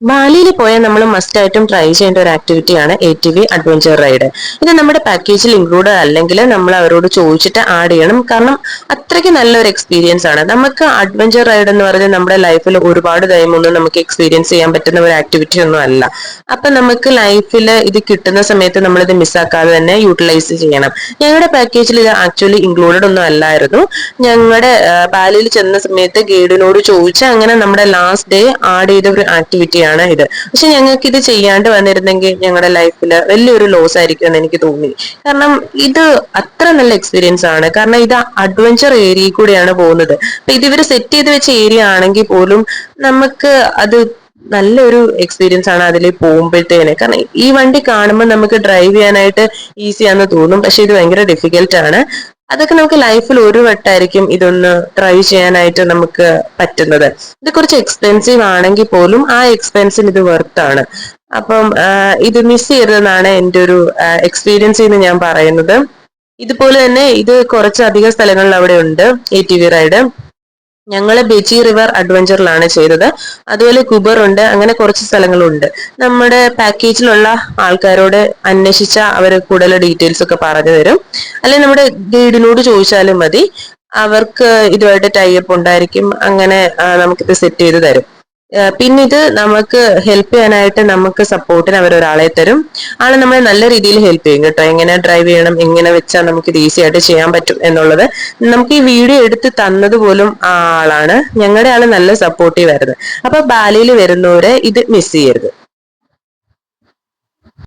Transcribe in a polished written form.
ബാലിയിൽ പോയാൽ നമ്മൾ മസ്റ്റ് ആയിട്ടും ട്രൈ ചെയ്യേണ്ട ഒരു ആക്ടിവിറ്റിയാണ് ATV അഡ്വഞ്ചർ റൈഡ്. ഇത് നമ്മുടെ പാക്കേജിൽ ഇൻക്ലൂഡ് അല്ലെങ്കിൽ നമ്മൾ അവരോട് ചോദിച്ചിട്ട് ആഡ് ചെയ്യണം. കാരണം അത്രയ്ക്ക് നല്ലൊരു എക്സ്പീരിയൻസ് ആണ്. നമുക്ക് അഡ്വഞ്ചർ റൈഡ് എന്ന് പറഞ്ഞാൽ നമ്മുടെ ലൈഫിൽ ഒരുപാട് ടൈം ഒന്നും നമുക്ക് എക്സ്പീരിയൻസ് ചെയ്യാൻ പറ്റുന്ന ഒരു ആക്ടിവിറ്റി ഒന്നും അല്ല. അപ്പൊ നമുക്ക് ലൈഫിൽ ഇത് കിട്ടുന്ന സമയത്ത് നമ്മൾ ഇത് മിസ്സാക്കാതെ തന്നെ യൂട്ടിലൈസ് ചെയ്യണം. ഞങ്ങളുടെ പാക്കേജിൽ ഇത് ആക്ച്വലി ഇൻക്ലൂഡഡ് ഒന്നും അല്ലായിരുന്നു. ഞങ്ങളുടെ ബാലിയിൽ ചെന്ന സമയത്ത് ഗൈഡിനോട് ചോദിച്ച് അങ്ങനെ നമ്മുടെ ലാസ്റ്റ് ഡേ ആഡ് ചെയ്ത ഒരു ആക്ടിവിറ്റിയാണ് ഇത്. പക്ഷെ ഞങ്ങൾക്ക് ഇത് ചെയ്യാണ്ട് വന്നിരുന്നെങ്കിൽ ഞങ്ങളുടെ ലൈഫിൽ വലിയൊരു ലോസ് ആയിരിക്കും എന്ന് എനിക്ക് തോന്നി. കാരണം ഇത് അത്ര നല്ല എക്സ്പീരിയൻസ് ആണ്. കാരണം ഇത് അഡ്വഞ്ചർ ഏരിയയിൽ കൂടെയാണ് പോകുന്നത്. അപ്പൊ ഇത് ഇവർ സെറ്റ് ചെയ്ത് വെച്ച ഏരിയ ആണെങ്കിൽ പോലും നമുക്ക് അത് നല്ലൊരു എക്സ്പീരിയൻസ് ആണ് അതിൽ പോകുമ്പോഴത്തേന്. കാരണം ഈ വണ്ടി കാണുമ്പോൾ നമുക്ക് ഡ്രൈവ് ചെയ്യാനായിട്ട് ഈസി ആണെന്ന് തോന്നും, പക്ഷെ ഇത് ഭയങ്കര ഡിഫിക്കൽട്ട് ആണ്. അതൊക്കെ നമുക്ക് ലൈഫിൽ ഒരു വട്ടമായിരിക്കും ഇതൊന്ന് ട്രൈ ചെയ്യാനായിട്ട് നമുക്ക് പറ്റുന്നത്. ഇത് കുറച്ച് എക്സ്പെൻസീവ് ആണെങ്കിൽ പോലും ആ എക്സ്പെൻസിന് ഇത് വെർത്ത് ആണ്. അപ്പം ഇത് മിസ് ചെയ്തതെന്നാണ് എൻ്റെ ഒരു എക്സ്പീരിയൻസ് എന്ന് ഞാൻ പറയുന്നത്. ഇതുപോലെ തന്നെ ഇത് കുറച്ചധികം സ്ഥലങ്ങളിൽ അവിടെ ഉണ്ട് ATV റൈഡ്. ഞങ്ങള് ബെജി റിവർ അഡ്വഞ്ചറിലാണ് ചെയ്തത്. അതുപോലെ കുബർ ഉണ്ട്. അങ്ങനെ കുറച്ച് സ്ഥലങ്ങളുണ്ട്. നമ്മുടെ പാക്കേജിലുള്ള ആൾക്കാരോട് അന്വേഷിച്ച അവർ കൂടുതൽ ഡീറ്റെയിൽസ് ഒക്കെ പറഞ്ഞു തരും. അല്ലെങ്കിൽ നമ്മുടെ ഗൈഡിനോട് ചോദിച്ചാലും മതി. അവർക്ക് ഇതുമായിട്ട് ടൈപ്പ് ഉണ്ടായിരിക്കും. അങ്ങനെ നമുക്കിത് സെറ്റ് ചെയ്ത് തരും. പിന്നെ ഇത് നമുക്ക് ഹെൽപ്പ് ചെയ്യാനായിട്ട് നമുക്ക് സപ്പോർട്ടിന് അവർ ഒരാളെ തരും. ആള് നമ്മളെ നല്ല രീതിയിൽ ഹെൽപ്പ് ചെയ്യും കേട്ടോ. എങ്ങനെ ഡ്രൈവ് ചെയ്യണം, എങ്ങനെ വെച്ചാൽ നമുക്ക് ഇത് ഈസി ആയിട്ട് ചെയ്യാൻ പറ്റും എന്നുള്ളത് നമുക്ക് ഈ വീഡിയോ എടുത്ത് തന്നത് പോലും ആ ആളാണ്. ഞങ്ങളുടെ ആള് നല്ല സപ്പോർട്ടീവ് ആയിരുന്നു. അപ്പൊ ബാലിയിൽ വരുന്നവരെ ഇത് മിസ് ചെയ്യരുത്.